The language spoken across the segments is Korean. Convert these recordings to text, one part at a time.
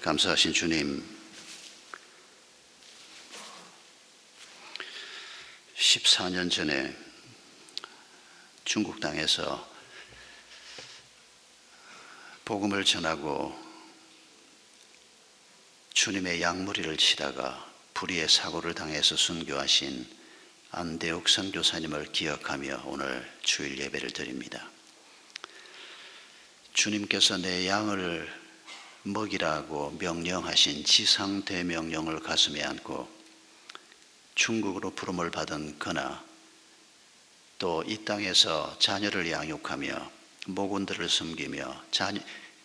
감사하신 주님, 14년 전에 중국 땅에서 복음을 전하고 주님의 양무리를 치다가 불의의 사고를 당해서 순교하신 안대욱 선교사님을 기억하며 오늘 주일 예배를 드립니다. 주님께서 내 양을 먹이라고 명령하신 지상대명령을 가슴에 안고 중국으로 부름을 받은 그나 또 이 땅에서 자녀를 양육하며 목원들을 섬기며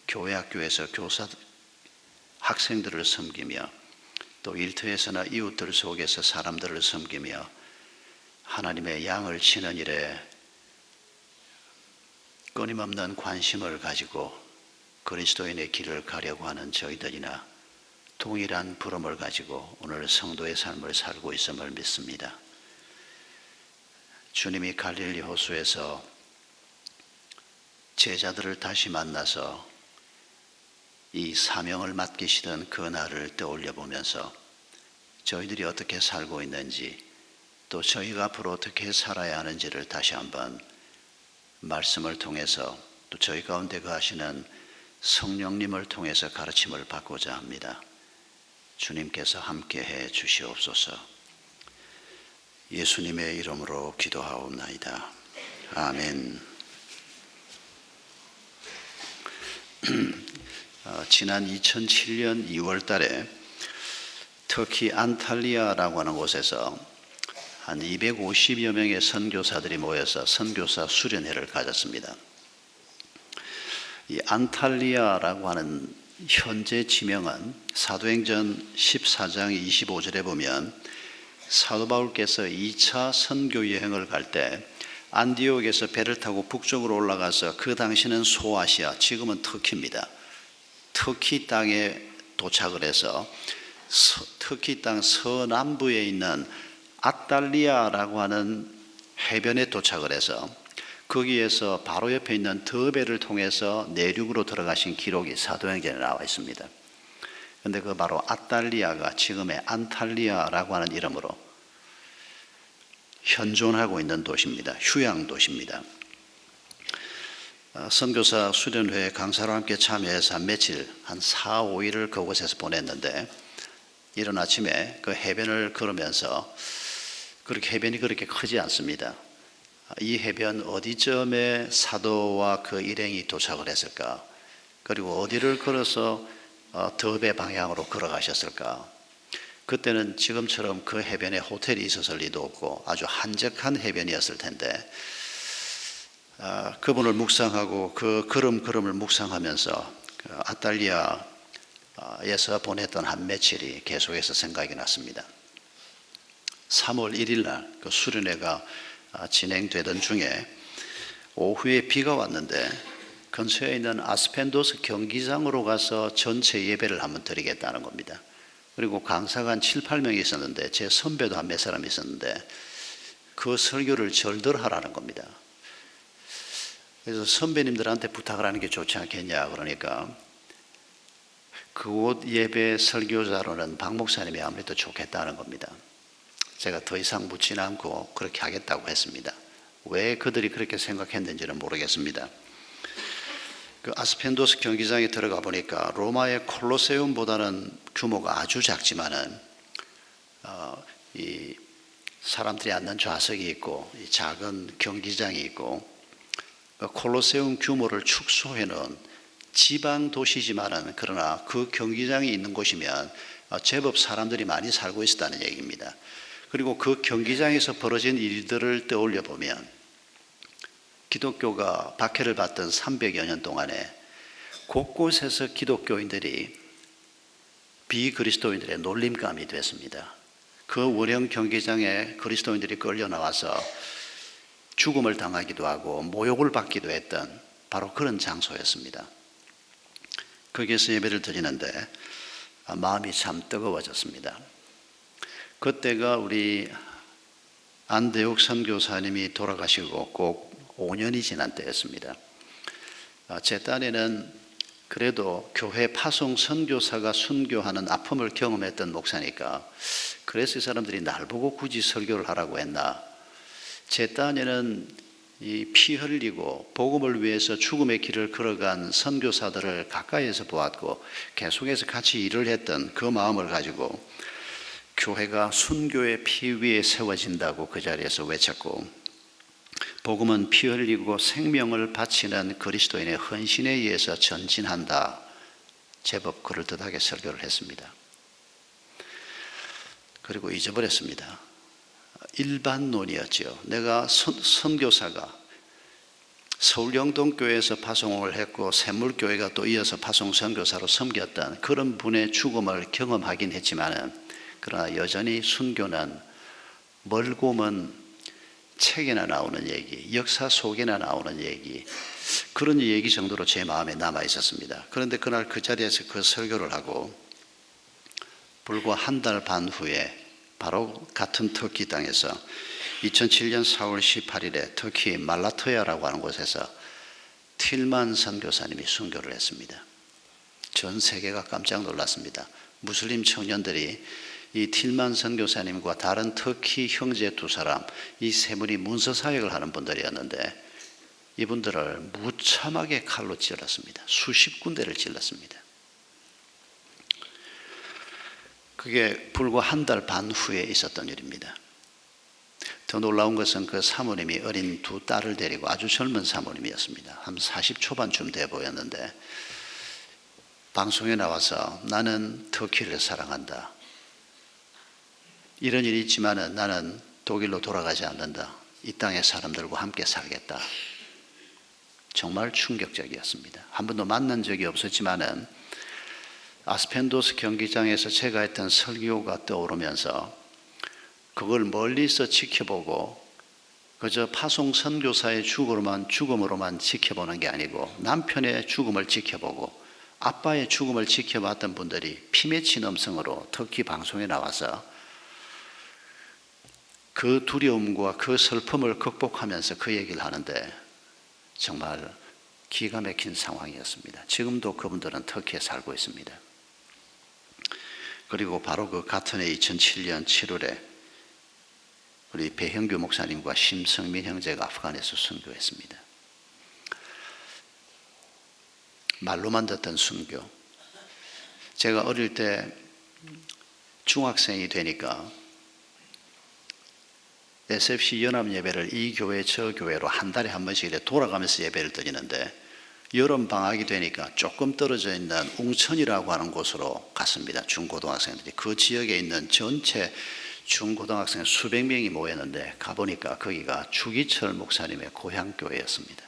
교회 학교에서 학생들을 섬기며 또 일터에서나 이웃들 속에서 사람들을 섬기며 하나님의 양을 치는 일에 끊임없는 관심을 가지고 그리스도인의 길을 가려고 하는 저희들이나 동일한 부름을 가지고 오늘 성도의 삶을 살고 있음을 믿습니다. 주님이 갈릴리 호수에서 제자들을 다시 만나서 이 사명을 맡기시던 그 날을 떠올려 보면서 저희들이 어떻게 살고 있는지 또 저희가 앞으로 어떻게 살아야 하는지를 다시 한번 말씀을 통해서 또 저희 가운데 거하시는 성령님을 통해서 가르침을 받고자 합니다. 주님께서 함께해 주시옵소서. 예수님의 이름으로 기도하옵나이다. 아멘. 지난 2007년 2월 달에 터키 안탈리아라고 하는 곳에서 한 250여 명의 선교사들이 모여서 선교사 수련회를 가졌습니다. 이 안탈리아라고 하는 현재 지명은 사도행전 14장 25절에 보면 사도 바울께서 2차 선교 여행을 갈 때 안디옥에서 배를 타고 북쪽으로 올라가서 그 당시는 소아시아, 지금은 터키입니다. 터키 땅에 도착을 해서 터키 땅 서남부에 있는 아탈리아라고 하는 해변에 도착을 해서 거기에서 바로 옆에 있는 더베를 통해서 내륙으로 들어가신 기록이 사도행전에 나와 있습니다. 그런데 그 바로 아탈리아가 지금의 안탈리아라고 하는 이름으로 현존하고 있는 도시입니다. 휴양 도시입니다. 선교사 수련회에 강사로 함께 참여해서 며칠, 한 4, 5일을 그곳에서 보냈는데 이른 아침에 그 해변을 걸으면서 해변이 그렇게 크지 않습니다. 이 해변 어디쯤에 사도와 그 일행이 도착을 했을까? 그리고 어디를 걸어서 더베 방향으로 걸어가셨을까? 그때는 지금처럼 그 해변에 호텔이 있었을 리도 없고 아주 한적한 해변이었을 텐데 그분을 묵상하고 그 걸음을 묵상하면서 그 아탈리아에서 보냈던 한 며칠이 계속해서 생각이 났습니다. 3월 1일 날 그 수련회가 진행되던 중에 오후에 비가 왔는데 근처에 있는 아스펜도스 경기장으로 가서 전체 예배를 한번 드리겠다는 겁니다. 그리고 강사가 한 7, 8명이 있었는데 제 선배도 한 몇 사람 있었는데 그 설교를 절들 하라는 겁니다. 그래서 선배님들한테 부탁을 하는 게 좋지 않겠냐 그러니까 그곳 예배 설교자로는 박 목사님이 아무래도 좋겠다는 겁니다. 제가 더 이상 묻지 않고 그렇게 하겠다고 했습니다. 왜 그들이 그렇게 생각했는지는 모르겠습니다. 그 아스펜도스 경기장에 들어가 보니까 로마의 콜로세움보다는 규모가 아주 작지만은 이 사람들이 앉는 좌석이 있고 이 작은 경기장이 있고 콜로세움 규모를 축소해 놓은 지방 도시지만은 그러나 그 경기장이 있는 곳이면 제법 사람들이 많이 살고 있었다는 얘기입니다. 그리고 그 경기장에서 벌어진 일들을 떠올려 보면 기독교가 박해를 받던 300여 년 동안에 곳곳에서 기독교인들이 비그리스도인들의 놀림감이 됐습니다. 그 원형 경기장에 그리스도인들이 끌려 나와서 죽음을 당하기도 하고 모욕을 받기도 했던 바로 그런 장소였습니다. 거기에서 예배를 드리는데 마음이 참 뜨거워졌습니다. 그때가 우리 안대욱 선교사님이 돌아가시고 꼭 5년이 지난 때였습니다. 제 딴에는 그래도 교회 파송 선교사가 순교하는 아픔을 경험했던 목사니까 그래서 이 사람들이 날 보고 굳이 설교를 하라고 했나. 제 딴에는 이 피 흘리고 복음을 위해서 죽음의 길을 걸어간 선교사들을 가까이에서 보았고 계속해서 같이 일을 했던 그 마음을 가지고 교회가 순교의 피 위에 세워진다고 그 자리에서 외쳤고, 복음은 피 흘리고 생명을 바치는 그리스도인의 헌신에 의해서 전진한다. 제법 그럴듯하게 설교를 했습니다. 그리고 잊어버렸습니다. 일반론이었죠. 내가 선교사가 서울 영동교회에서 파송을 했고 샘물교회가 또 이어서 파송 선교사로 섬겼던 그런 분의 죽음을 경험하긴 했지만은, 그러나 여전히 순교는 멀고 먼 책에나 나오는 얘기, 역사 속에나 나오는 얘기, 그런 얘기 정도로 제 마음에 남아 있었습니다. 그런데 그날 그 자리에서 그 설교를 하고 불과 한 달 반 후에 바로 같은 터키 땅에서 2007년 4월 18일에 터키 말라토야라고 하는 곳에서 틸만 선교사님이 순교를 했습니다. 전 세계가 깜짝 놀랐습니다. 무슬림 청년들이 이 틸만 선교사님과 다른 터키 형제 두 사람, 이 세 분이 문서 사역을 하는 분들이었는데 이분들을 무참하게 칼로 찔렀습니다. 수십 군데를 찔렀습니다. 그게 불과 한 달 반 후에 있었던 일입니다. 더 놀라운 것은 그 사모님이 어린 두 딸을 데리고 아주 젊은 사모님이었습니다. 한 40 초반쯤 돼 보였는데 방송에 나와서 나는 터키를 사랑한다. 이런 일이 있지만은 나는 독일로 돌아가지 않는다. 이 땅의 사람들과 함께 살겠다. 정말 충격적이었습니다. 한 번도 만난 적이 없었지만은 아스펜도스 경기장에서 제가 했던 설교가 떠오르면서 그걸 멀리서 지켜보고 그저 파송 선교사의 죽음으로만 지켜보는 게 아니고 남편의 죽음을 지켜보고 아빠의 죽음을 지켜봤던 분들이 피 맺힌 음성으로 터키 방송에 나와서 그 두려움과 그 슬픔을 극복하면서 그 얘기를 하는데 정말 기가 막힌 상황이었습니다. 지금도 그분들은 터키에 살고 있습니다. 그리고 바로 그 같은 해 2007년 7월에 우리 배형규 목사님과 심성민 형제가 아프간에서 순교했습니다. 말로만 듣던 순교. 제가 어릴 때 중학생이 되니까 SFC 연합예배를 이 교회 저 교회로 한 달에 한 번씩 이렇게 돌아가면서 예배를 드리는데 여름 방학이 되니까 조금 떨어져 있는 웅천이라고 하는 곳으로 갔습니다. 중고등학생들이 그 지역에 있는 전체 중고등학생 수백 명이 모였는데 가보니까 거기가 주기철 목사님의 고향교회였습니다.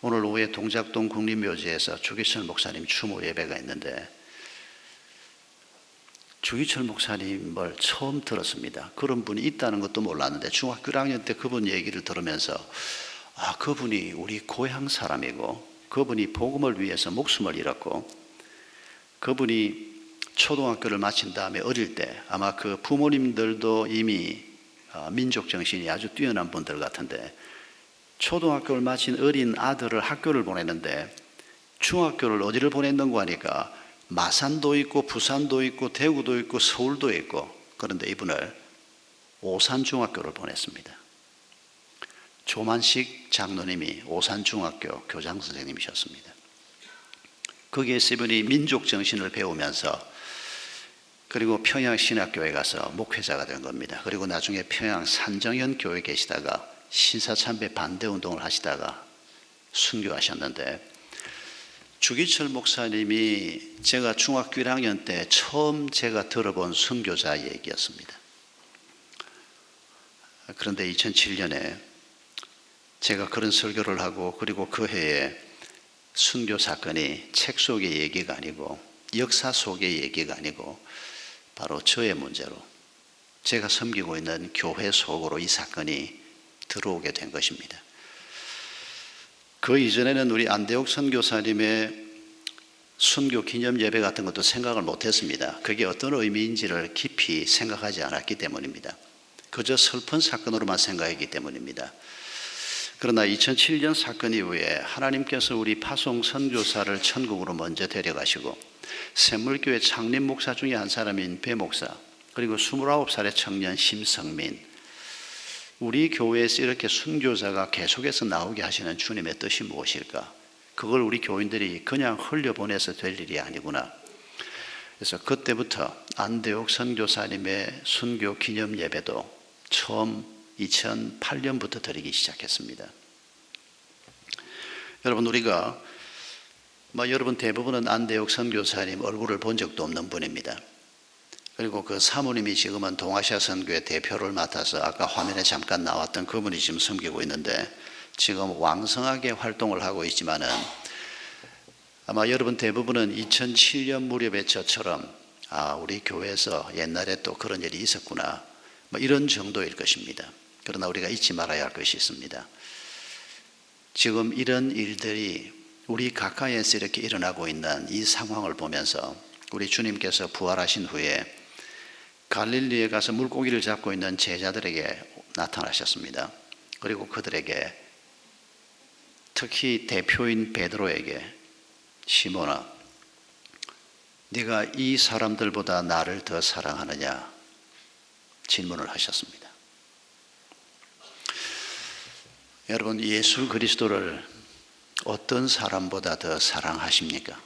오늘 오후에 동작동 국립묘지에서 주기철 목사님 추모 예배가 있는데 주기철 목사님을 처음 들었습니다. 그런 분이 있다는 것도 몰랐는데 중학교 1학년 때 그분 얘기를 들으면서 그분이 우리 고향 사람이고 그분이 복음을 위해서 목숨을 잃었고 그분이 초등학교를 마친 다음에 어릴 때 아마 그 부모님들도 이미 민족 정신이 아주 뛰어난 분들 같은데 초등학교를 마친 어린 아들을 학교를 보냈는데 중학교를 어디를 보냈는고 하니까 마산도 있고 부산도 있고 대구도 있고 서울도 있고 그런데 이분을 오산중학교를 보냈습니다. 조만식 장로님이 오산중학교 교장 선생님이셨습니다. 거기에서 이분이 민족 정신을 배우면서 그리고 평양신학교에 가서 목회자가 된 겁니다. 그리고 나중에 평양 산정현 교회에 계시다가 신사참배 반대운동을 하시다가 순교하셨는데 주기철 목사님이 제가 중학교 1학년 때 처음 제가 들어본 순교자 얘기였습니다. 그런데 2007년에 제가 그런 설교를 하고 그리고 그 해에 순교 사건이 책 속의 얘기가 아니고 역사 속의 얘기가 아니고 바로 저의 문제로 제가 섬기고 있는 교회 속으로 이 사건이 들어오게 된 것입니다. 그 이전에는 우리 안대옥 선교사님의 순교 기념 예배 같은 것도 생각을 못했습니다. 그게 어떤 의미인지를 깊이 생각하지 않았기 때문입니다. 그저 슬픈 사건으로만 생각했기 때문입니다. 그러나 2007년 사건 이후에 하나님께서 우리 파송 선교사를 천국으로 먼저 데려가시고 샘물교회 창립 목사 중에 한 사람인 배 목사, 그리고 29살의 청년 심성민, 우리 교회에서 이렇게 순교자가 계속해서 나오게 하시는 주님의 뜻이 무엇일까? 그걸 우리 교인들이 그냥 흘려보내서 될 일이 아니구나. 그래서 그때부터 안대옥 선교사님의 순교 기념 예배도 처음 2008년부터 드리기 시작했습니다. 여러분, 우리가 여러분 대부분은 안대옥 선교사님 얼굴을 본 적도 없는 분입니다. 그리고 그 사모님이 지금은 동아시아 선교회 대표를 맡아서 아까 화면에 잠깐 나왔던 그분이 지금 섬기고 있는데 지금 왕성하게 활동을 하고 있지만은 아마 여러분 대부분은 2007년 무렵에 저처럼 우리 교회에서 옛날에 또 그런 일이 있었구나 이런 정도일 것입니다. 그러나 우리가 잊지 말아야 할 것이 있습니다. 지금 이런 일들이 우리 가까이에서 이렇게 일어나고 있는 이 상황을 보면서 우리 주님께서 부활하신 후에 갈릴리에 가서 물고기를 잡고 있는 제자들에게 나타나셨습니다. 그리고 그들에게 특히 대표인 베드로에게 시몬아, 네가 이 사람들보다 나를 더 사랑하느냐 질문을 하셨습니다. 여러분, 예수 그리스도를 어떤 사람보다 더 사랑하십니까?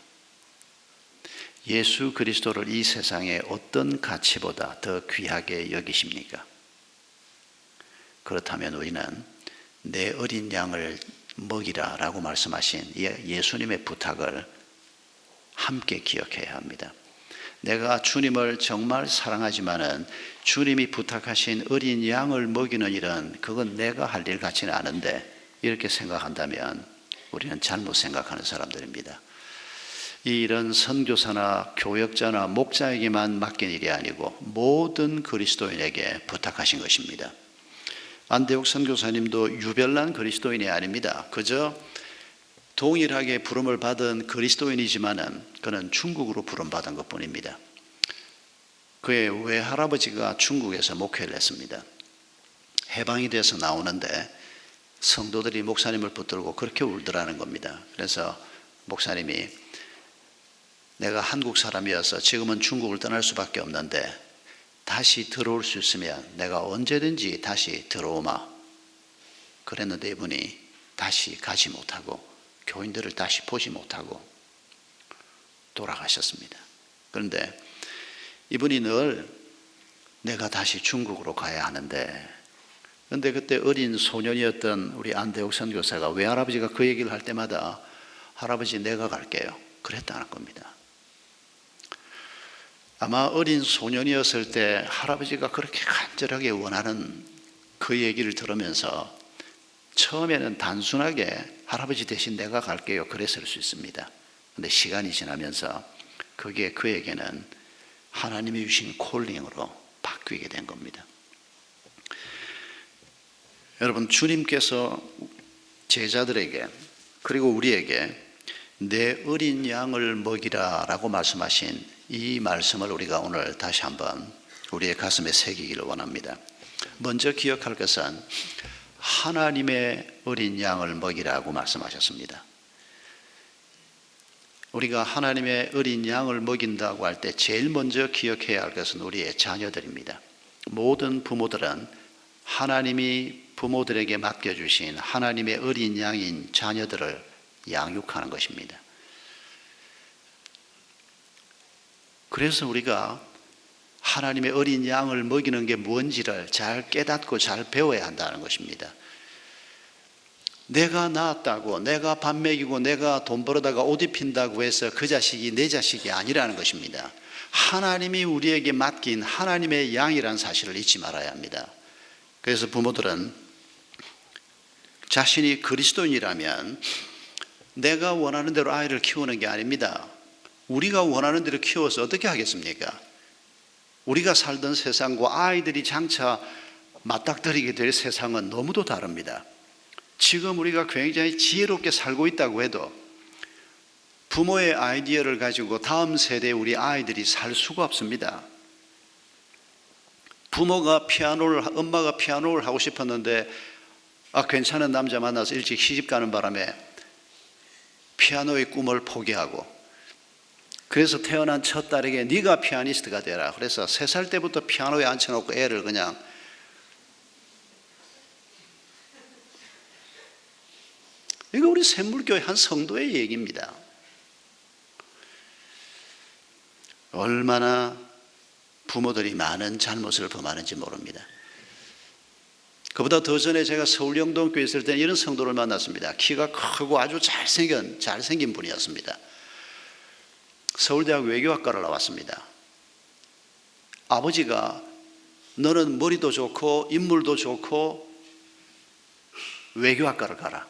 예수 그리스도를 이 세상의 어떤 가치보다 더 귀하게 여기십니까? 그렇다면 우리는 내 어린 양을 먹이라 라고 말씀하신 예수님의 부탁을 함께 기억해야 합니다. 내가 주님을 정말 사랑하지만은 주님이 부탁하신 어린 양을 먹이는 일은 그건 내가 할 일 같지는 않은데 이렇게 생각한다면 우리는 잘못 생각하는 사람들입니다. 이 일은 선교사나 교역자나 목자에게만 맡긴 일이 아니고 모든 그리스도인에게 부탁하신 것입니다. 안대옥 선교사님도 유별난 그리스도인이 아닙니다. 그저 동일하게 부름을 받은 그리스도인이지만은 그는 중국으로 부름받은 것뿐입니다. 그의 외할아버지가 중국에서 목회를 했습니다. 해방이 돼서 나오는데 성도들이 목사님을 붙들고 그렇게 울더라는 겁니다. 그래서 목사님이 내가 한국 사람이어서 지금은 중국을 떠날 수밖에 없는데 다시 들어올 수 있으면 내가 언제든지 다시 들어오마. 그랬는데 이분이 다시 가지 못하고 교인들을 다시 보지 못하고 돌아가셨습니다. 그런데 이분이 늘 내가 다시 중국으로 가야 하는데, 그런데 그때 어린 소년이었던 우리 안대옥 선교사가 외할아버지가 그 얘기를 할 때마다 할아버지 내가 갈게요 그랬다는 겁니다. 아마 어린 소년이었을 때 할아버지가 그렇게 간절하게 원하는 그 얘기를 들으면서 처음에는 단순하게 할아버지 대신 내가 갈게요 그랬을 수 있습니다. 그런데 시간이 지나면서 그게 그에게는 하나님이 주신 콜링으로 바뀌게 된 겁니다. 여러분, 주님께서 제자들에게 그리고 우리에게 내 어린 양을 먹이라 라고 말씀하신 이 말씀을 우리가 오늘 다시 한번 우리의 가슴에 새기기를 원합니다. 먼저 기억할 것은 하나님의 어린 양을 먹이라고 말씀하셨습니다. 우리가 하나님의 어린 양을 먹인다고 할 때 제일 먼저 기억해야 할 것은 우리의 자녀들입니다. 모든 부모들은 하나님이 부모들에게 맡겨주신 하나님의 어린 양인 자녀들을 양육하는 것입니다. 그래서 우리가 하나님의 어린 양을 먹이는 게 뭔지를 잘 깨닫고 잘 배워야 한다는 것입니다. 내가 낳았다고, 내가 밥 먹이고 내가 돈 벌어다가 옷 입힌다고 해서 그 자식이 내 자식이 아니라는 것입니다. 하나님이 우리에게 맡긴 하나님의 양이라는 사실을 잊지 말아야 합니다. 그래서 부모들은 자신이 그리스도인이라면 내가 원하는 대로 아이를 키우는 게 아닙니다. 우리가 원하는 대로 키워서 어떻게 하겠습니까? 우리가 살던 세상과 아이들이 장차 맞닥뜨리게 될 세상은 너무도 다릅니다. 지금 우리가 굉장히 지혜롭게 살고 있다고 해도 부모의 아이디어를 가지고 다음 세대에 우리 아이들이 살 수가 없습니다. 엄마가 피아노를 하고 싶었는데 괜찮은 남자 만나서 일찍 시집 가는 바람에 피아노의 꿈을 포기하고, 그래서 태어난 첫 딸에게 네가 피아니스트가 되라. 그래서 3살 때부터 피아노에 앉혀놓고 애를 그냥 이거 우리 샘물교회 한 성도의 얘기입니다. 얼마나 부모들이 많은 잘못을 범하는지 모릅니다. 그보다 더 전에 제가 서울 영동교회 있을 때 이런 성도를 만났습니다. 키가 크고 아주 잘생긴 분이었습니다. 서울대학 외교학과를 나왔습니다. 아버지가 너는 머리도 좋고 인물도 좋고 외교학과를 가라.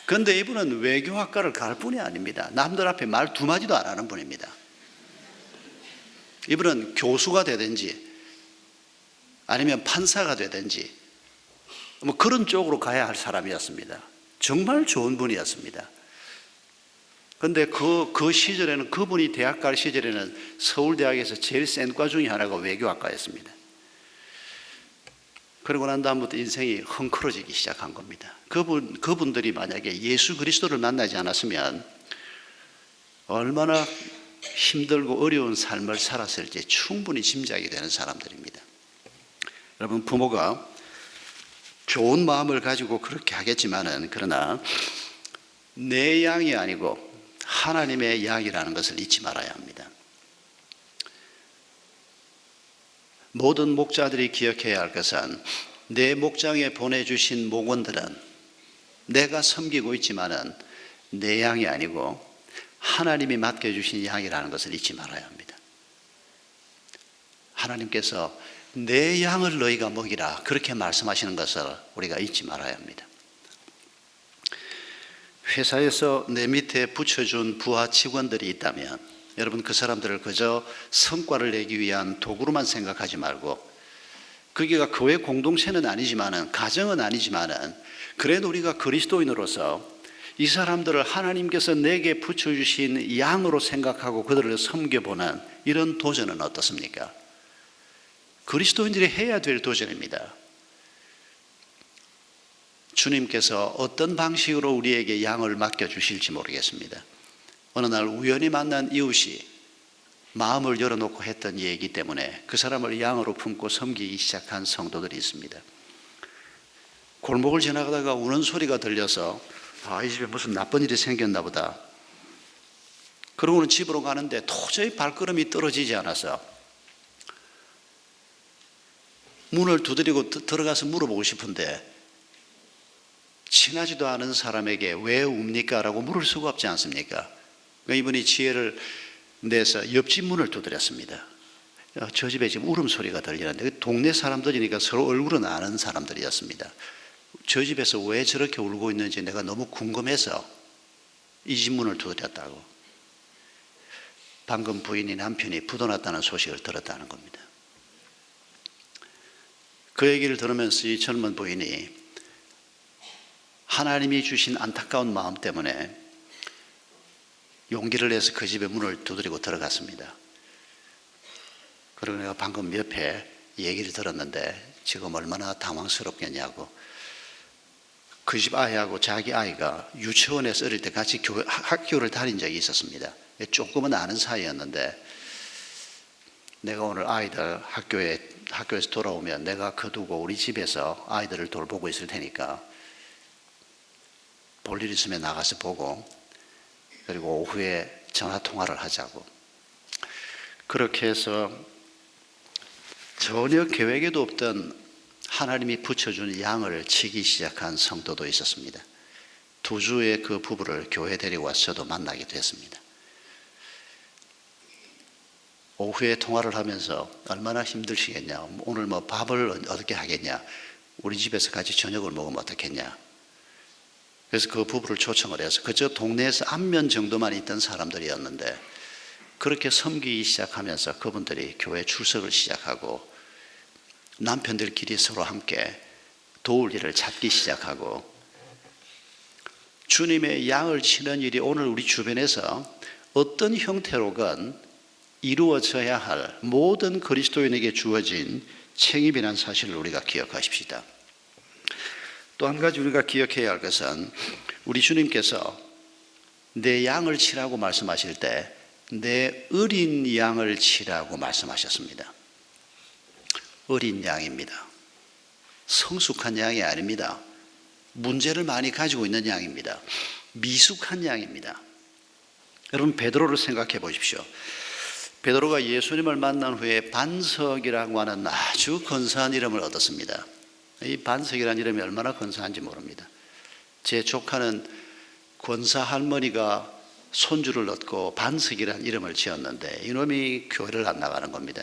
그런데 이분은 외교학과를 갈 분이 아닙니다. 남들 앞에 말 2마디도 안 하는 분입니다. 이분은 교수가 되든지 아니면 판사가 되든지 뭐 그런 쪽으로 가야 할 사람이었습니다. 정말 좋은 분이었습니다. 그런데 그 시절에는, 그분이 대학 갈 시절에는 서울대학에서 제일 센 과 중에 하나가 외교학과였습니다. 그러고 난 다음부터 인생이 헝클어지기 시작한 겁니다. 그분들이 만약에 예수 그리스도를 만나지 않았으면 얼마나 힘들고 어려운 삶을 살았을지 충분히 짐작이 되는 사람들입니다. 여러분, 부모가 좋은 마음을 가지고 그렇게 하겠지만은, 그러나 내 양이 아니고 하나님의 양이라는 것을 잊지 말아야 합니다. 모든 목자들이 기억해야 할 것은, 내 목장에 보내주신 목원들은 내가 섬기고 있지만은 내 양이 아니고 하나님이 맡겨주신 양이라는 것을 잊지 말아야 합니다. 하나님께서 내 양을 너희가 먹이라, 그렇게 말씀하시는 것을 우리가 잊지 말아야 합니다. 회사에서 내 밑에 붙여준 부하 직원들이 있다면 여러분, 그 사람들을 그저 성과를 내기 위한 도구로만 생각하지 말고, 거기가 교회 공동체는 아니지만은, 가정은 아니지만은, 그래도 우리가 그리스도인으로서 이 사람들을 하나님께서 내게 붙여주신 양으로 생각하고 그들을 섬겨보는 이런 도전은 어떻습니까? 그리스도인들이 해야 될 도전입니다. 주님께서 어떤 방식으로 우리에게 양을 맡겨주실지 모르겠습니다. 어느 날 우연히 만난 이웃이 마음을 열어놓고 했던 얘기 때문에 그 사람을 양으로 품고 섬기기 시작한 성도들이 있습니다. 골목을 지나가다가 우는 소리가 들려서 이 집에 무슨 나쁜 일이 생겼나 보다. 그러고는 집으로 가는데 도저히 발걸음이 떨어지지 않아서 문을 두드리고 들어가서 물어보고 싶은데, 친하지도 않은 사람에게 왜 웁니까? 라고 물을 수가 없지 않습니까? 이분이 지혜를 내서 옆집 문을 두드렸습니다. 저 집에 지금 울음소리가 들리는데, 동네 사람들이니까 서로 얼굴은 아는 사람들이었습니다. 저 집에서 왜 저렇게 울고 있는지 내가 너무 궁금해서 이 집 문을 두드렸다고. 방금 부인이 남편이 부도났다는 소식을 들었다는 겁니다. 그 얘기를 들으면서 이 젊은 부인이 하나님이 주신 안타까운 마음 때문에 용기를 내서 그 집에 문을 두드리고 들어갔습니다. 그리고 내가 방금 옆에 얘기를 들었는데 지금 얼마나 당황스럽겠냐고. 그 집 아이하고 자기 아이가 유치원에서 어릴 때 같이 학교를 다닌 적이 있었습니다. 조금은 아는 사이였는데, 내가 오늘 아이들 학교에서 돌아오면 내가 거두고 우리 집에서 아이들을 돌보고 있을 테니까 볼 일 있으면 나가서 보고, 그리고 오후에 전화 통화를 하자고. 그렇게 해서 전혀 계획에도 없던 하나님이 붙여준 양을 치기 시작한 성도도 있었습니다. 2주에 그 부부를 교회 데리고 와서 저도 만나기도 했습니다. 오후에 통화를 하면서 얼마나 힘드시겠냐, 오늘 뭐 밥을 어떻게 하겠냐, 우리 집에서 같이 저녁을 먹으면 어떻겠냐. 그래서 그 부부를 초청을 해서 그저 동네에서 안면 정도만 있던 사람들이었는데, 그렇게 섬기기 시작하면서 그분들이 교회 출석을 시작하고 남편들끼리 서로 함께 도울 일을 찾기 시작하고, 주님의 양을 치는 일이 오늘 우리 주변에서 어떤 형태로건 이루어져야 할 모든 그리스도인에게 주어진 책임이라는 사실을 우리가 기억하십시다. 또 한 가지 우리가 기억해야 할 것은 우리 주님께서 내 양을 치라고 말씀하실 때 내 어린 양을 치라고 말씀하셨습니다. 어린 양입니다. 성숙한 양이 아닙니다. 문제를 많이 가지고 있는 양입니다. 미숙한 양입니다. 여러분, 베드로를 생각해 보십시오. 베드로가 예수님을 만난 후에 반석이라고 하는 아주 근사한 이름을 얻었습니다. 이 반석이라는 이름이 얼마나 근사한지 모릅니다. 제 조카는 권사 할머니가 손주를 얻고 반석이라는 이름을 지었는데 이놈이 교회를 안 나가는 겁니다.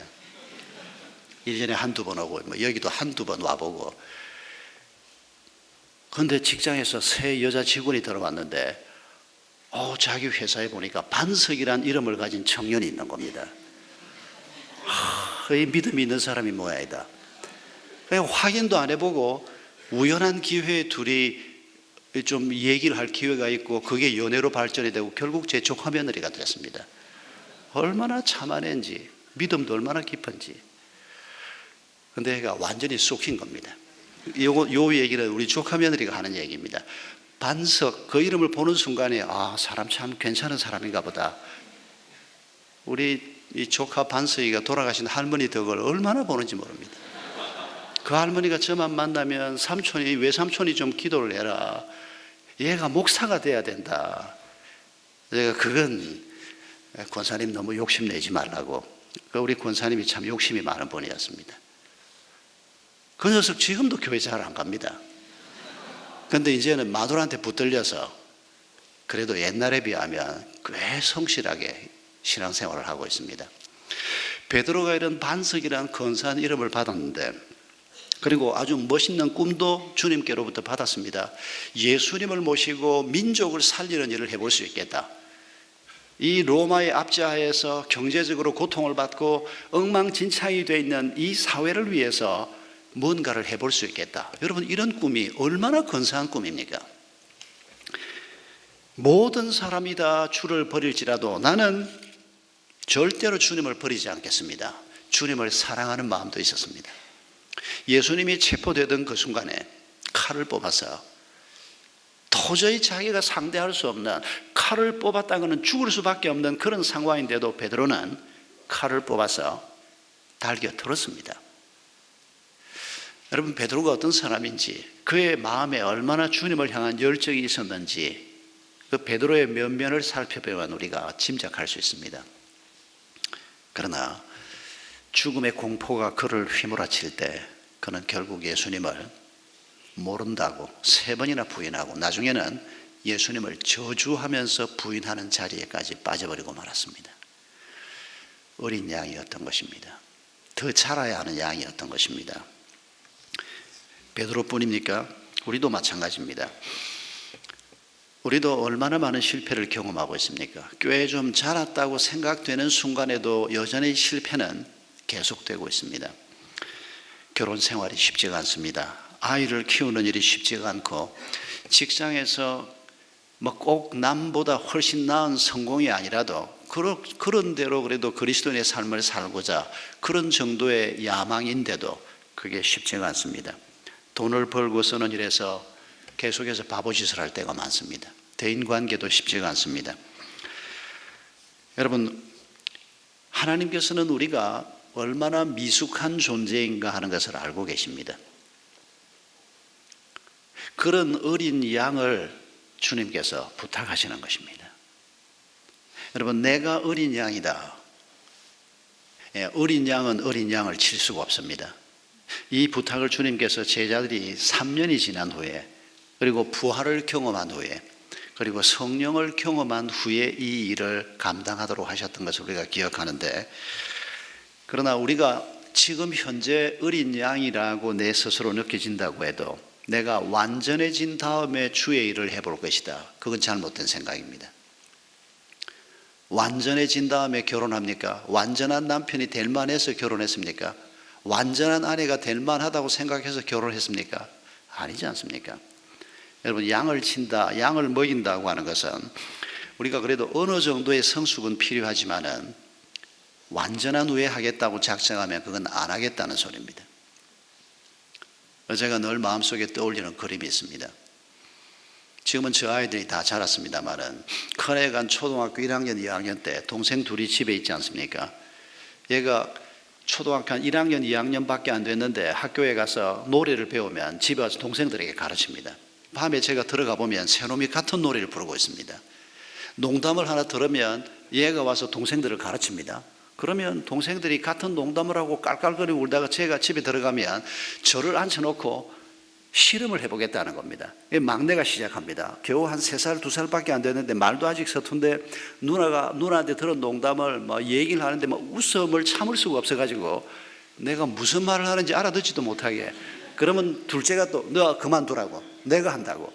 1년에 한두 번 오고 여기도 한두 번 와보고. 그런데 직장에서 새 여자 직원이 들어왔는데 자기 회사에 보니까 반석이라는 이름을 가진 청년이 있는 겁니다. 이 믿음이 있는 사람이 모양이다. 확인도 안 해보고 우연한 기회에 둘이 좀 얘기를 할 기회가 있고 그게 연애로 발전이 되고 결국 제 조카 며느리가 됐습니다. 얼마나 참아낸지, 믿음도 얼마나 깊은지. 근데 얘가 완전히 쏙인 겁니다. 요 얘기는 우리 조카 며느리가 하는 얘기입니다. 반석, 그 이름을 보는 순간에 사람 참 괜찮은 사람인가 보다. 우리 이 조카 반석이가 돌아가신 할머니 덕을 얼마나 보는지 모릅니다. 그 할머니가 저만 만나면 외삼촌이 좀 기도를 해라. 얘가 목사가 돼야 된다. 제가 그건 권사님 너무 욕심내지 말라고. 우리 권사님이 참 욕심이 많은 분이었습니다. 그 녀석 지금도 교회 잘 안 갑니다. 그런데 이제는 마누라한테 붙들려서 그래도 옛날에 비하면 꽤 성실하게 신앙생활을 하고 있습니다. 베드로가 이런 반석이라는 근사한 이름을 받았는데, 그리고 아주 멋있는 꿈도 주님께로부터 받았습니다. 예수님을 모시고 민족을 살리는 일을 해볼 수 있겠다. 이 로마의 압제하에서 경제적으로 고통을 받고 엉망진창이 되어 있는 이 사회를 위해서 뭔가를 해볼 수 있겠다. 여러분, 이런 꿈이 얼마나 근사한 꿈입니까? 모든 사람이 다 주를 버릴지라도 나는 절대로 주님을 버리지 않겠습니다. 주님을 사랑하는 마음도 있었습니다. 예수님이 체포되던 그 순간에 칼을 뽑아서 도저히 자기가 상대할 수 없는, 칼을 뽑았다고는 죽을 수밖에 없는 그런 상황인데도 베드로는 칼을 뽑아서 달겨 들었습니다. 여러분, 베드로가 어떤 사람인지, 그의 마음에 얼마나 주님을 향한 열정이 있었는지 그 베드로의 면면을 살펴보면 우리가 짐작할 수 있습니다. 그러나 죽음의 공포가 그를 휘몰아칠 때 그는 결국 예수님을 모른다고 3번이나 부인하고 나중에는 예수님을 저주하면서 부인하는 자리에까지 빠져버리고 말았습니다. 어린 양이었던 것입니다. 더 자라야 하는 양이었던 것입니다. 베드로뿐입니까? 우리도 마찬가지입니다. 우리도 얼마나 많은 실패를 경험하고 있습니까? 꽤 좀 자랐다고 생각되는 순간에도 여전히 실패는 계속되고 있습니다. 결혼 생활이 쉽지가 않습니다. 아이를 키우는 일이 쉽지가 않고 직장에서 꼭 남보다 훨씬 나은 성공이 아니라도 그런 대로 그래도 그리스도인의 삶을 살고자 그런 정도의 야망인데도 그게 쉽지가 않습니다. 돈을 벌고 쓰는 일에서 계속해서 바보짓을 할 때가 많습니다. 대인관계도 쉽지가 않습니다. 여러분, 하나님께서는 우리가 얼마나 미숙한 존재인가 하는 것을 알고 계십니다. 그런 어린 양을 주님께서 부탁하시는 것입니다. 여러분, 내가 어린 양이다. 어린 양은 어린 양을 칠 수가 없습니다. 이 부탁을 주님께서 제자들이 3년이 지난 후에, 그리고 부활을 경험한 후에, 그리고 성령을 경험한 후에 이 일을 감당하도록 하셨던 것을 우리가 기억하는데, 그러나 우리가 지금 현재 어린 양이라고 내 스스로 느껴진다고 해도 내가 완전해진 다음에 주의 일을 해볼 것이다. 그건 잘못된 생각입니다. 완전해진 다음에 결혼합니까? 완전한 남편이 될 만해서 결혼했습니까? 완전한 아내가 될 만하다고 생각해서 결혼했습니까? 아니지 않습니까? 여러분, 양을 친다, 양을 먹인다고 하는 것은 우리가 그래도 어느 정도의 성숙은 필요하지만은 완전한 후에 하겠다고 작정하면 그건 안 하겠다는 소리입니다. 제가 늘 마음속에 떠올리는 그림이 있습니다. 지금은 저 아이들이 다 자랐습니다만은 큰애가 초등학교 1학년, 2학년 때 동생 둘이 집에 있지 않습니까? 얘가 초등학교 한 1학년, 2학년밖에 안 됐는데 학교에 가서 노래를 배우면 집에 와서 동생들에게 가르칩니다. 밤에 제가 들어가 보면 새놈이 같은 노래를 부르고 있습니다. 농담을 하나 들으면 얘가 와서 동생들을 가르칩니다. 그러면 동생들이 같은 농담을 하고 깔깔거리고 울다가 제가 집에 들어가면 저를 앉혀놓고 실험을 해보겠다는 겁니다. 막내가 시작합니다. 겨우 한 3살, 2살밖에 안 됐는데 말도 아직 서툰데 누나한테 들은 농담을 얘기를 하는데 웃음을 참을 수가 없어가지고 내가 무슨 말을 하는지 알아듣지도 못하게, 그러면 둘째가 또 너 그만두라고, 내가 한다고.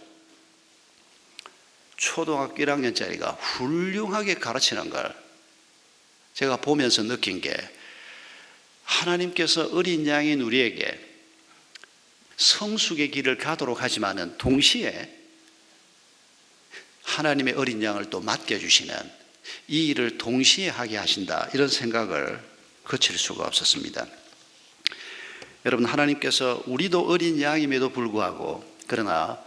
초등학교 1학년짜리가 훌륭하게 가르치는 걸 제가 보면서 느낀 게, 하나님께서 어린 양인 우리에게 성숙의 길을 가도록 하지만은 동시에 하나님의 어린 양을 또 맡겨주시는 이 일을 동시에 하게 하신다, 이런 생각을 거칠 수가 없었습니다. 여러분, 하나님께서 우리도 어린 양임에도 불구하고 그러나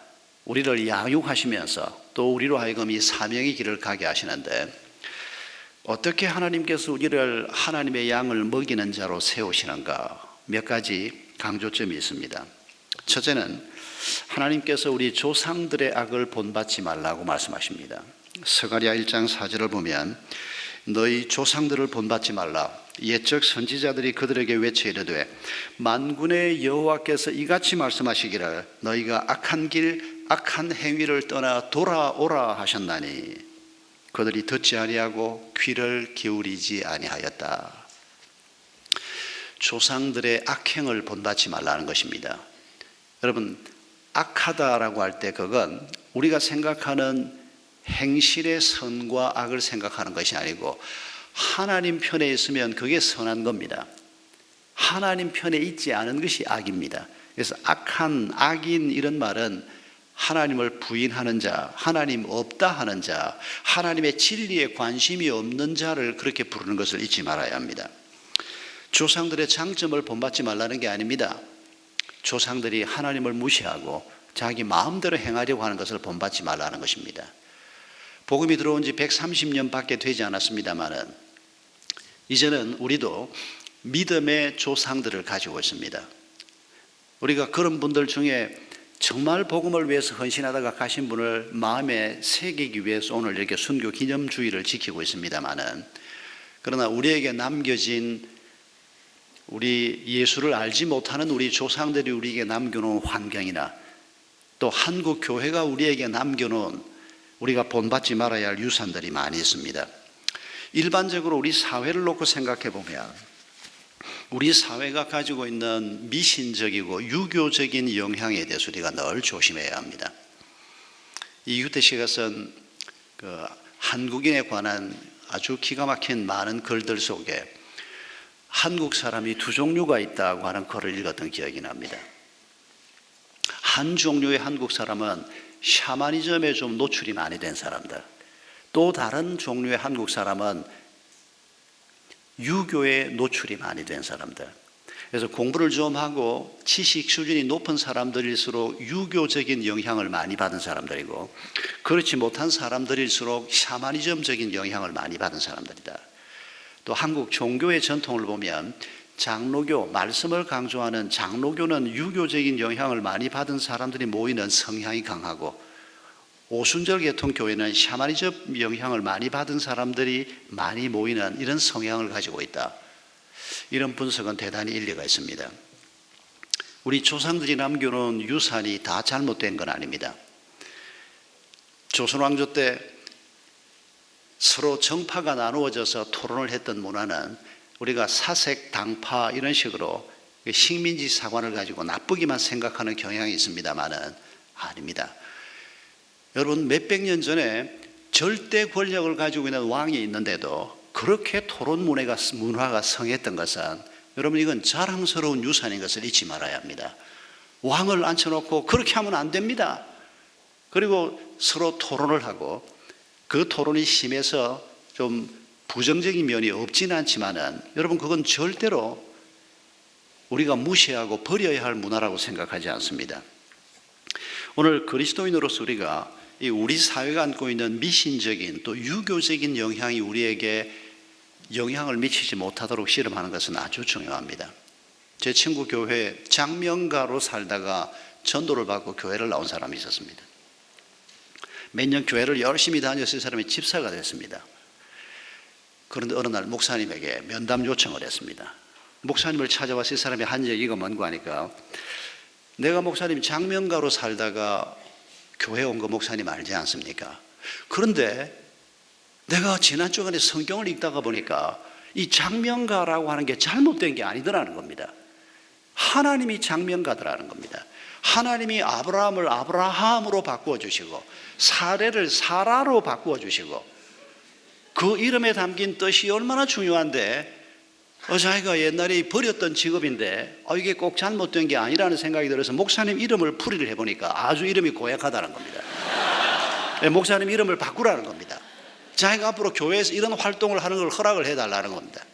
우리를 양육하시면서 또 우리로 하여금 이 사명의 길을 가게 하시는데, 어떻게 하나님께서 우리를 하나님의 양을 먹이는 자로 세우시는가, 몇 가지 강조점이 있습니다. 첫째는 하나님께서 우리 조상들의 악을 본받지 말라고 말씀하십니다. 스가랴 1장 4절을 보면 너희 조상들을 본받지 말라. 옛적 선지자들이 그들에게 외쳐 이르되 만군의 여호와께서 이같이 말씀하시기를 너희가 악한 길 악한 행위를 떠나 돌아오라 하셨나니 그들이 듣지 아니하고 귀를 기울이지 아니하였다. 조상들의 악행을 본받지 말라는 것입니다. 여러분, 악하다라고 할 때 그건 우리가 생각하는 행실의 선과 악을 생각하는 것이 아니고 하나님 편에 있으면 그게 선한 겁니다. 하나님 편에 있지 않은 것이 악입니다. 그래서 악한, 악인 이런 말은 하나님을 부인하는 자, 하나님 없다 하는 자, 하나님의 진리에 관심이 없는 자를 그렇게 부르는 것을 잊지 말아야 합니다. 조상들의 장점을 본받지 말라는 게 아닙니다. 조상들이 하나님을 무시하고 자기 마음대로 행하려고 하는 것을 본받지 말라는 것입니다. 복음이 들어온 지 130년밖에 되지 않았습니다만은 이제는 우리도 믿음의 조상들을 가지고 있습니다. 우리가 그런 분들 중에 정말 복음을 위해서 헌신하다가 가신 분을 마음에 새기기 위해서 오늘 이렇게 순교 기념주의를 지키고 있습니다만은, 그러나 우리에게 남겨진, 우리 예수를 알지 못하는 우리 조상들이 우리에게 남겨놓은 환경이나 또 한국 교회가 우리에게 남겨놓은 우리가 본받지 말아야 할 유산들이 많이 있습니다. 일반적으로 우리 사회를 놓고 생각해 보면 우리 사회가 가지고 있는 미신적이고 유교적인 영향에 대해서 우리가 늘 조심해야 합니다. 이 유태씨가 쓴 한국인에 관한 아주 기가 막힌 많은 글들 속에 한국 사람이 2종류가 있다고 하는 글을 읽었던 기억이 납니다. 한 종류의 한국 사람은 샤머니즘에 좀 노출이 많이 된 사람들, 또 다른 종류의 한국 사람은 유교에 노출이 많이 된 사람들. 그래서 공부를 좀 하고 지식 수준이 높은 사람들일수록 유교적인 영향을 많이 받은 사람들이고, 그렇지 못한 사람들일수록 샤머니즘적인 영향을 많이 받은 사람들이다. 또 한국 종교의 전통을 보면 장로교, 말씀을 강조하는 장로교는 유교적인 영향을 많이 받은 사람들이 모이는 성향이 강하고, 오순절 계통 교회는 샤머니즘 영향을 많이 받은 사람들이 많이 모이는 이런 성향을 가지고 있다. 이런 분석은 대단히 일리가 있습니다. 우리 조상들이 남겨놓은 유산이 다 잘못된 건 아닙니다. 조선 왕조 때 서로 정파가 나누어져서 토론을 했던 문화는 우리가 사색, 당파 이런 식으로 식민지 사관을 가지고 나쁘게만 생각하는 경향이 있습니다만은 아닙니다. 여러분, 몇백 년 전에 절대 권력을 가지고 있는 왕이 있는데도 그렇게 토론 문화가 성했던 것은, 여러분, 이건 자랑스러운 유산인 것을 잊지 말아야 합니다. 왕을 앉혀놓고 그렇게 하면 안 됩니다. 그리고 서로 토론을 하고 그 토론이 심해서 좀 부정적인 면이 없지는 않지만은 여러분, 그건 절대로 우리가 무시하고 버려야 할 문화라고 생각하지 않습니다. 오늘 그리스도인으로서 우리가 우리 사회가 안고 있는 미신적인 또 유교적인 영향이 우리에게 영향을 미치지 못하도록 씨름하는 것은 아주 중요합니다. 제 친구 교회에 장명가로 살다가 전도를 받고 교회를 나온 사람이 있었습니다. 몇 년 교회를 열심히 다녔을 사람이 집사가 됐습니다. 그런데 어느 날 목사님에게 면담 요청을 했습니다. 목사님을 찾아와서 이 사람이 한 얘기가 뭔고 하니까, 내가 목사님 장명가로 살다가 교회 온 거 목사님 알지 않습니까? 그런데 내가 지난 주간에 성경을 읽다가 보니까 이 장명가라고 하는 게 잘못된 게 아니더라는 겁니다. 하나님이 장명가더라는 겁니다. 하나님이 아브라함을 아브라함으로 바꾸어 주시고 사례를 사라로 바꾸어 주시고 그 이름에 담긴 뜻이 얼마나 중요한데, 자기가 옛날에 버렸던 직업인데 이게 꼭 잘못된 게 아니라는 생각이 들어서 목사님 이름을 풀이를 해보니까 아주 이름이 고약하다는 겁니다. 목사님 이름을 바꾸라는 겁니다. 자기가 앞으로 교회에서 이런 활동을 하는 걸 허락을 해달라는 겁니다.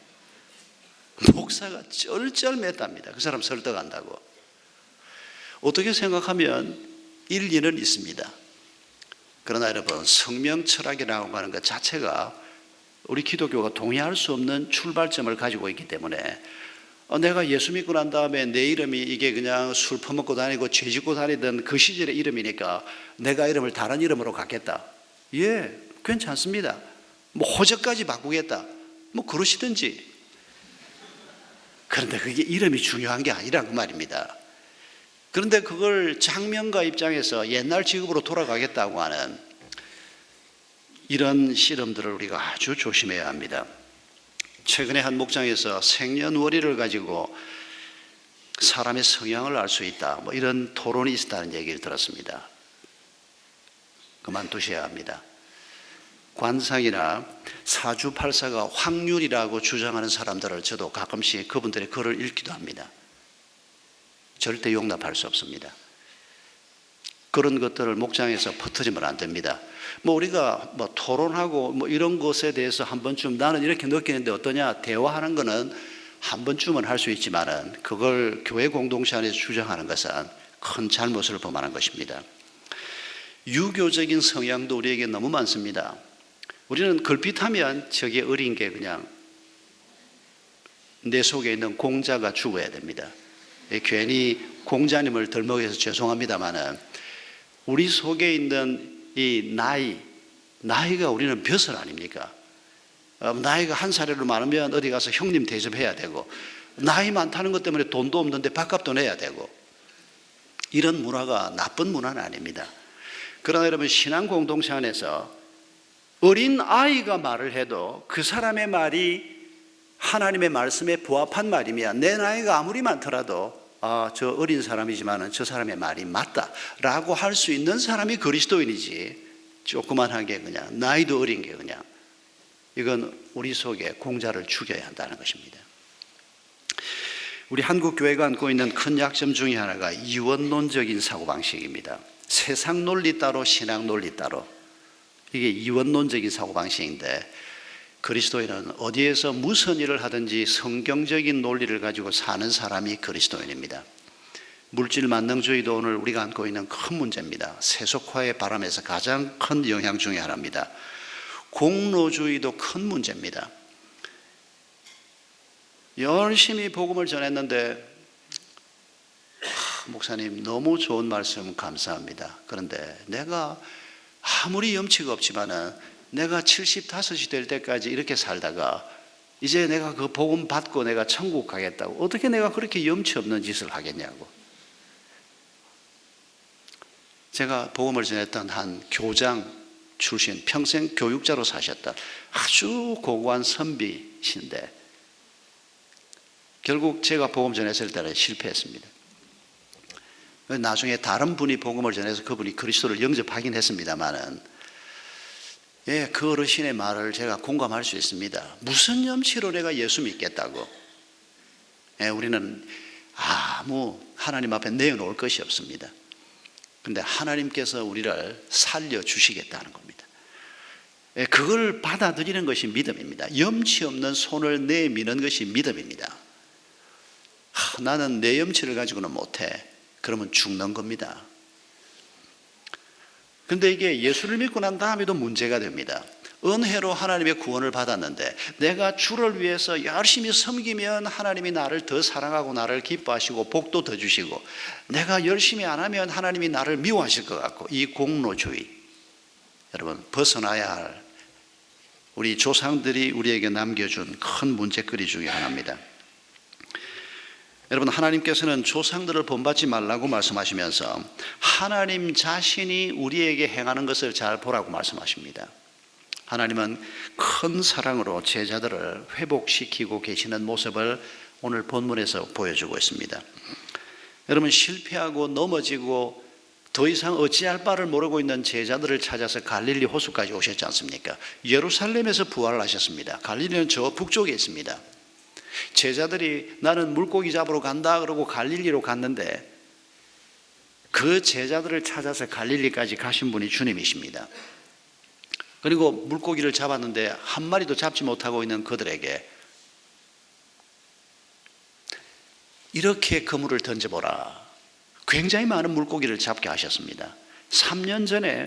목사가 쩔쩔맸답니다. 그 사람 설득한다고. 어떻게 생각하면 일리는 있습니다. 그러나 여러분, 성명 철학이라고 하는 것 자체가 우리 기독교가 동의할 수 없는 출발점을 가지고 있기 때문에, 내가 예수 믿고 난 다음에 내 이름이 이게 그냥 술 퍼먹고 다니고 죄 짓고 다니던 그 시절의 이름이니까 내가 이름을 다른 이름으로 갖겠다. 예, 괜찮습니다. 뭐 호적까지 바꾸겠다. 뭐 그러시든지. 그런데 그게 이름이 중요한 게 아니라 그 말입니다. 그런데 그걸 장명가 입장에서 옛날 직업으로 돌아가겠다고 하는 이런 씨름들을 우리가 아주 조심해야 합니다. 최근에 한 목장에서 생년월일을 가지고 사람의 성향을 알 수 있다, 뭐 이런 토론이 있었다는 얘기를 들었습니다. 그만두셔야 합니다. 관상이나 사주팔사가 확률이라고 주장하는 사람들을 저도 가끔씩 그분들의 글을 읽기도 합니다. 절대 용납할 수 없습니다. 그런 것들을 목장에서 퍼뜨리면 안 됩니다. 우리가 토론하고 이런 것에 대해서 한 번쯤 나는 이렇게 느끼는데 어떠냐, 대화하는 거는 한 번쯤은 할 수 있지만은 그걸 교회 공동체 안에서 주장하는 것은 큰 잘못을 범하는 것입니다. 유교적인 성향도 우리에게 너무 많습니다. 우리는 걸핏하면 저게 어린 게 그냥 내 속에 있는 공자가 죽어야 됩니다. 괜히 공자님을 덜먹여서 죄송합니다만은 우리 속에 있는 이 나이가 우리는 벼슬 아닙니까? 나이가 한 살이라도 많으면 어디 가서 형님 대접해야 되고, 나이 많다는 것 때문에 돈도 없는데 밥값도 내야 되고, 이런 문화가 나쁜 문화는 아닙니다. 그러나 여러분, 신앙 공동체 안에서 어린 아이가 말을 해도 그 사람의 말이 하나님의 말씀에 부합한 말이면, 내 나이가 아무리 많더라도 저 어린 사람이지만 저 사람의 말이 맞다라고 할 수 있는 사람이 그리스도인이지, 조그만하게 그냥 나이도 어린 게 그냥, 이건 우리 속에 공자를 죽여야 한다는 것입니다. 우리 한국 교회가 안고 있는 큰 약점 중에 하나가 이원론적인 사고방식입니다. 세상 논리 따로 신앙 논리 따로, 이게 이원론적인 사고방식인데, 그리스도인은 어디에서 무슨 일을 하든지 성경적인 논리를 가지고 사는 사람이 그리스도인입니다. 물질 만능주의도 오늘 우리가 안고 있는 큰 문제입니다. 세속화의 바람에서 가장 큰 영향 중에 하나입니다. 공로주의도 큰 문제입니다. 열심히 복음을 전했는데, 목사님 너무 좋은 말씀 감사합니다. 그런데 내가 아무리 염치가 없지만은 내가 75이 될 때까지 이렇게 살다가 이제 내가 그 복음 받고 내가 천국 가겠다고, 어떻게 내가 그렇게 염치 없는 짓을 하겠냐고. 제가 복음을 전했던 한 교장 출신, 평생 교육자로 사셨던 아주 고고한 선비신데, 결국 제가 복음 전했을 때는 실패했습니다. 나중에 다른 분이 복음을 전해서 그분이 그리스도를 영접하긴 했습니다만은, 예, 그 어르신의 말을 제가 공감할 수 있습니다. 무슨 염치로 내가 예수 믿겠다고. 예, 우리는 아무 하나님 앞에 내어놓을 것이 없습니다. 그런데 하나님께서 우리를 살려주시겠다는 겁니다. 예, 그걸 받아들이는 것이 믿음입니다. 염치 없는 손을 내미는 것이 믿음입니다. 나는 내 염치를 가지고는 못해. 그러면 죽는 겁니다. 근데 이게 예수를 믿고 난 다음에도 문제가 됩니다. 은혜로 하나님의 구원을 받았는데 내가 주를 위해서 열심히 섬기면 하나님이 나를 더 사랑하고 나를 기뻐하시고 복도 더 주시고, 내가 열심히 안 하면 하나님이 나를 미워하실 것 같고, 이 공로주의, 여러분 벗어나야 할 우리 조상들이 우리에게 남겨준 큰 문제거리 중에 하나입니다. 여러분, 하나님께서는 조상들을 본받지 말라고 말씀하시면서 하나님 자신이 우리에게 행하는 것을 잘 보라고 말씀하십니다. 하나님은 큰 사랑으로 제자들을 회복시키고 계시는 모습을 오늘 본문에서 보여주고 있습니다. 여러분, 실패하고 넘어지고 더 이상 어찌할 바를 모르고 있는 제자들을 찾아서 갈릴리 호수까지 오셨지 않습니까? 예루살렘에서 부활을 하셨습니다. 갈릴리는 저 북쪽에 있습니다. 제자들이 나는 물고기 잡으러 간다 그러고 갈릴리로 갔는데, 그 제자들을 찾아서 갈릴리까지 가신 분이 주님이십니다. 그리고 물고기를 잡았는데 한 마리도 잡지 못하고 있는 그들에게 이렇게 그물을 던져보라. 굉장히 많은 물고기를 잡게 하셨습니다. 3년 전에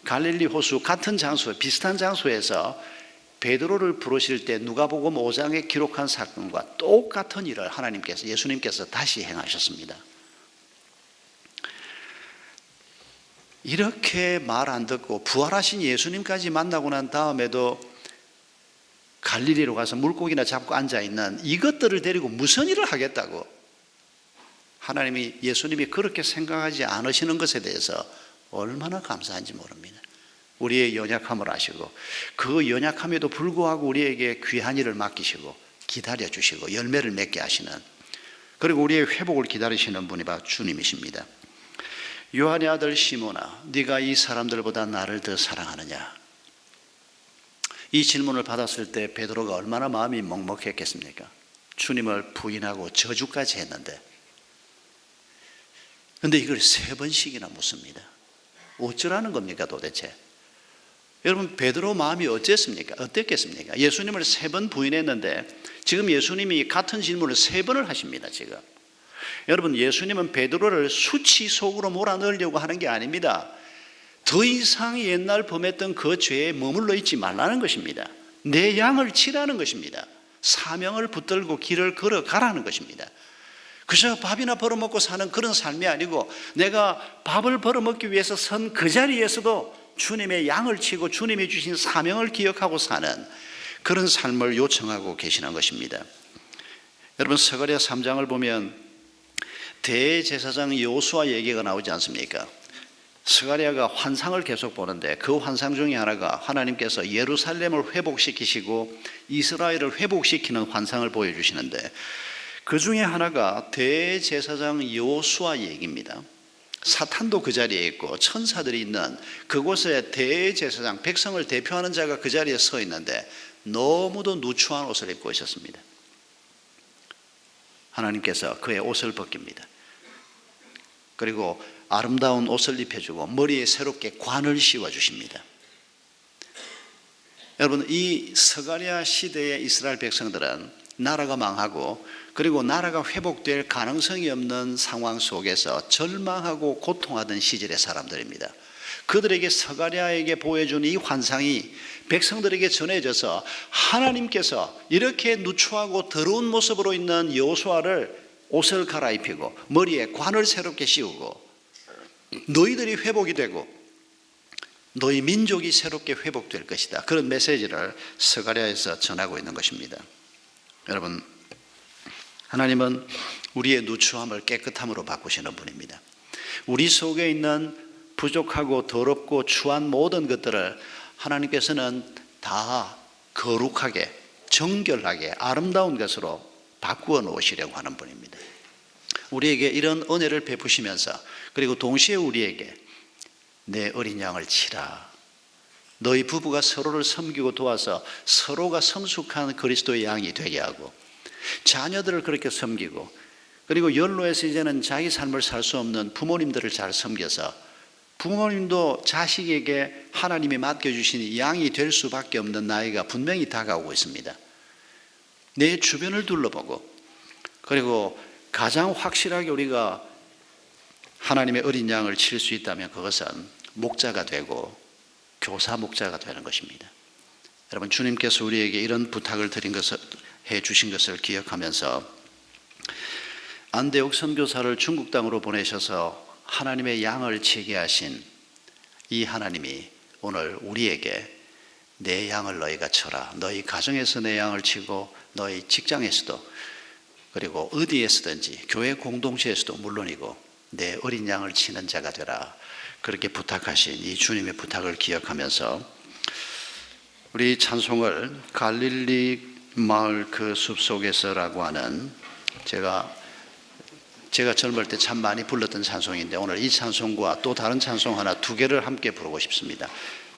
갈릴리 호수 같은 장소, 비슷한 장소에서 베드로를 부르실 때 누가복음 5장에 기록한 사건과 똑같은 일을 하나님께서, 예수님께서 다시 행하셨습니다. 이렇게 말 안 듣고 부활하신 예수님까지 만나고 난 다음에도 갈릴리로 가서 물고기나 잡고 앉아있는 이것들을 데리고 무슨 일을 하겠다고, 하나님이, 예수님이 그렇게 생각하지 않으시는 것에 대해서 얼마나 감사한지 모릅니다. 우리의 연약함을 아시고 그 연약함에도 불구하고 우리에게 귀한 일을 맡기시고 기다려주시고 열매를 맺게 하시는, 그리고 우리의 회복을 기다리시는 분이 바로 주님이십니다. 요한의 아들 시몬아, 네가 이 사람들보다 나를 더 사랑하느냐? 이 질문을 받았을 때 베드로가 얼마나 마음이 먹먹했겠습니까? 주님을 부인하고 저주까지 했는데, 근데 이걸 3번씩이나 묻습니다. 어쩌라는 겁니까 도대체? 여러분, 베드로 마음이 어땠겠습니까? 예수님을 3번 부인했는데 지금 예수님이 같은 질문을 3번을 하십니다. 지금 여러분, 예수님은 베드로를 수치 속으로 몰아넣으려고 하는 게 아닙니다. 더 이상 옛날 범했던 그 죄에 머물러 있지 말라는 것입니다. 내 양을 치라는 것입니다. 사명을 붙들고 길을 걸어가라는 것입니다. 그저 밥이나 벌어먹고 사는 그런 삶이 아니고, 내가 밥을 벌어먹기 위해서 선 그 자리에서도 주님의 양을 치고 주님이 주신 사명을 기억하고 사는 그런 삶을 요청하고 계시는 것입니다. 여러분, 스가랴 3장을 보면 대제사장 여호수아 얘기가 나오지 않습니까? 스가랴가 환상을 계속 보는데 그 환상 중에 하나가 하나님께서 예루살렘을 회복시키시고 이스라엘을 회복시키는 환상을 보여주시는데, 그 중에 하나가 대제사장 여호수아 얘기입니다. 사탄도 그 자리에 있고 천사들이 있는 그곳에 대제사장, 백성을 대표하는 자가 그 자리에 서 있는데 너무도 누추한 옷을 입고 있었습니다. 하나님께서 그의 옷을 벗깁니다. 그리고 아름다운 옷을 입혀주고 머리에 새롭게 관을 씌워주십니다. 여러분, 이 스가랴 시대의 이스라엘 백성들은 나라가 망하고 그리고 나라가 회복될 가능성이 없는 상황 속에서 절망하고 고통하던 시절의 사람들입니다. 그들에게 스가랴에게 보여준 이 환상이 백성들에게 전해져서 하나님께서 이렇게 누추하고 더러운 모습으로 있는 여호수아를 옷을 갈아입히고 머리에 관을 새롭게 씌우고 너희들이 회복이 되고 너희 민족이 새롭게 회복될 것이다, 그런 메시지를 스가랴에서 전하고 있는 것입니다. 여러분, 하나님은 우리의 누추함을 깨끗함으로 바꾸시는 분입니다. 우리 속에 있는 부족하고 더럽고 추한 모든 것들을 하나님께서는 다 거룩하게, 정결하게, 아름다운 것으로 바꾸어 놓으시려고 하는 분입니다. 우리에게 이런 은혜를 베푸시면서, 그리고 동시에 우리에게 내 어린 양을 치라, 너희 부부가 서로를 섬기고 도와서 서로가 성숙한 그리스도의 양이 되게 하고, 자녀들을 그렇게 섬기고, 그리고 연로해서 이제는 자기 삶을 살 수 없는 부모님들을 잘 섬겨서 부모님도 자식에게 하나님이 맡겨주신 양이 될 수밖에 없는 나이가 분명히 다가오고 있습니다. 내 주변을 둘러보고, 그리고 가장 확실하게 우리가 하나님의 어린 양을 치를 수 있다면 그것은 목자가 되고 교사 목자가 되는 것입니다. 여러분, 주님께서 우리에게 이런 부탁을 해 주신 것을 기억하면서 안데옥 선교사를 중국 땅으로 보내셔서 하나님의 양을 치게 하신 이 하나님이 오늘 우리에게 내 양을 너희가 쳐라. 너희 가정에서 내 양을 치고 너희 직장에서도 그리고 어디에서든지 교회 공동체에서도 물론이고 내 어린 양을 치는 자가 되라. 그렇게 부탁하신 이 주님의 부탁을 기억하면서 우리 찬송을 갈릴리 마을 그 숲속에서라고 하는 제가 젊을 때 참 많이 불렀던 찬송인데 오늘 이 찬송과 또 다른 찬송 하나 두 개를 함께 부르고 싶습니다.